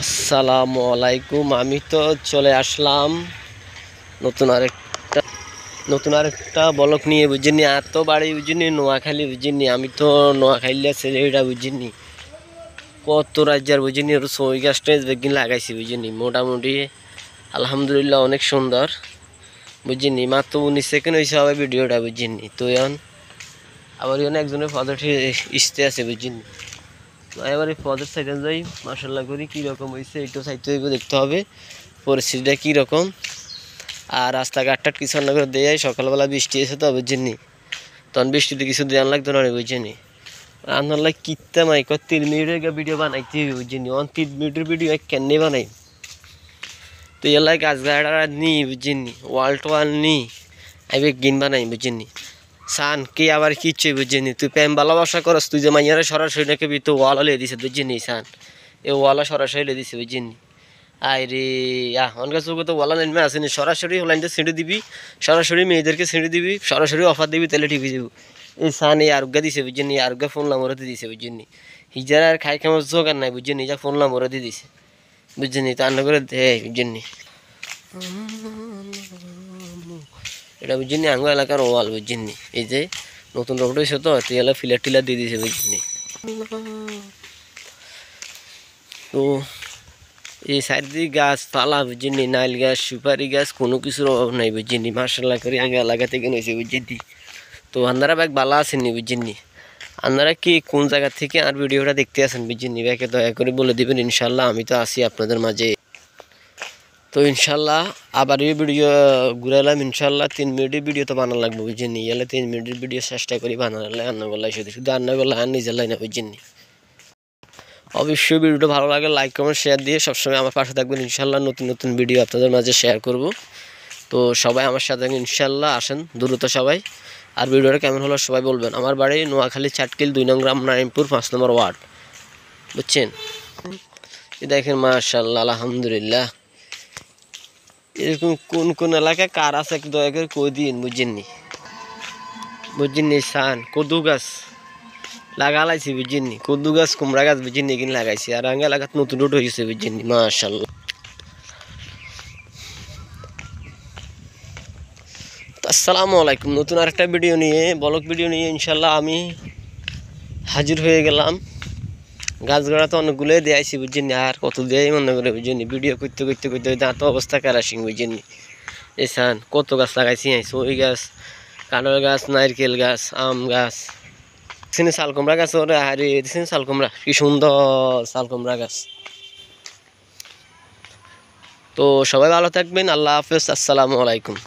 আসসালামু আলাইকুম। আমি তো চলে আসলাম নতুন আরেকটা ব্লগ নিয়ে, বুঝিনি এত বাড়ি বুঝিনি নোয়াখালী বুঝিনি। আমি তো নোয়াখালী ছেলেটা বুঝিনি, কত রাজ্যের বুঝিনি সই গাছটা বেগিন লাগাইছি বুঝিনি। মোটামুটি আলহামদুলিল্লাহ অনেক সুন্দর বুঝিনি। মাত্র 19 সেকেন্ড হয়েছে হবে ভিডিওটা বুঝিনি। তো এখন আবার এখানে একজনের ফটোটি ইস্তে আছে বুঝিনি। এবার এই পদের সাইডে যাই, মার্শাল্লাহ করি কীরকম হয়েছে একটু সাইড হইব দেখতে হবে পরিস্থিতিটা কীরকম। আর রাস্তাঘাটটা কিছু রান্না করে দেয়। সকালবেলা বৃষ্টি এসে তো বুঝিনি, তখন বৃষ্টিতে কিছু দেওয়ান লাগতো না বুঝিনি। আপনার লাগ কিত্তা মাই 3 মিনিটের ভিডিও বানাইতে বুঝিনি, 3 মিনিটের ভিডিও কেন বানাই। তো এলাই গাছ গাড়া নি বুঝিনি, ওয়াল টোয়াল নি আইবে গিন বানাই বুঝিনি। সান কি আবার কিচ্ছু বুঝিনি। তুই প্রেম ভালোবাসা করস, তুই যে মাইয়ারে সরাসরি নাকি তো ওয়াল লিয়ে দিছে বুঝিনি। সান এ ওয়ালা সরাসরি লিয়ে দিছে বুঝিনি। আরে অনকা চোখে তো ওয়ালা নেমে আসেনি, সরাসরি লাইনটা ছেড়ে দিবি, সরাসরি মেয়েদেরকে ছেড়ে দিবি, সরাসরি অফার দিবি, তাহলে টিভি দিব। এই সান এই আরোগ্য দিছে বুঝিনি, আরোগ্য ফোন নাম্বারতে দিছে বুঝিনি। হিজার আর খাই খামার জোগার নাই বুঝিনি, যা ফোন নাম্বারতে দিছে বুঝিনি। তা রান্না করে দে বুঝিনি। এটা বুঝিনি আঙ্গ এলাকার ওয়াল বুঝিনি। এই যে নতুন রোড হয়েছে তো এলা ফিলার টিলার দিয়ে দিয়েছে বুঝিনি। তো এই সাইড দিয়ে গাছপালা বুঝিনি, নাইল গাছ, সুপারি গাছ, কোনো কিছুর অভাব নাই বুঝিনি। মার্শাল্লাহ করে আগে এলাকা থেকে নিয়েছে বুঝিনি। তো আপনারা ব্যাগ ভালো আসেননি বুঝিনি। আপনারা কি কোন জায়গা থেকে আর ভিডিওটা দেখতে আসেন বুঝিনি, ব্যাগে দয়া করে বলে দেবেন। ইনশাল্লাহ আমি তো আসি আপনাদের মাঝে। তো ইনশাল্লাহ আবার এই ভিডিও ঘুরালাম। ইনশাল্লাহ 3 মিনিটের ভিডিও তো বানানো লাগবে বুঝিনি। এলে 3 মিনিটের ভিডিও চেষ্টা করি বানালে, রান্না করলাই শুধু শুধু রান্না করলে আর নিজের লাই না বুঝিনি। অবশ্যই ভিডিওটা ভালো লাগে লাইক কমেন্ট শেয়ার দিয়ে সবসময় আমার পাশে থাকবেন। ইনশাল্লাহ নতুন নতুন ভিডিও আপনাদের মাঝে শেয়ার করব। তো সবাই আমার সাথে ইনশাল্লাহ আসেন দ্রুত সবাই। আর ভিডিওটা কেমন হলো সবাই বলবেন। আমার বাড়ি নোয়াখালী চাটকিল 2 নং গ্রাম, নারায়ণপুর 5 নম্বর ওয়ার্ড, বুঝছেন। দেখেন মাশাআল্লাহ আলহামদুলিল্লাহ। এরকম কোন কোন এলাকায় কার আছে একটু দয়া করে কই দিন বুঝিনি। বুঝিনি সান কদু গাছ লাগালাইছি বুঝিনি, কদু গাছ কুমড়া গাছ বুঝিনি কিনে লাগাইছি। আর আগে এলাকাত নতুন রোড হয়েছে বুঝিনি। মাশাআল্লাহ। আসসালামু আলাইকুম। নতুন আরেকটা ভিডিও নিয়ে, ব্লগ ভিডিও নিয়ে ইনশাল্লাহ আমি হাজির হয়ে গেলাম। গাছ গাড়া তো অনেকগুলোই দিয়েছি বুঝিনি, আর কত দেয় মনে করে বুঝিনি। ভিডিও করতে করতে করতে দাঁত অবস্থা কারাসিং বুঝিনি। এই সান কত গাছ লাগাইছি, সই গাছ, কাঁঠাল গাছ, নারকেল গাছ, আম গাছ, শাল কুমড়া গাছ। ওরে আরে শাল কুমড়া কি সুন্দর শাল কুমড়া গাছ। তো সবাই ভালো থাকবেন। আল্লাহ হাফেজ। আসসালামু আলাইকুম।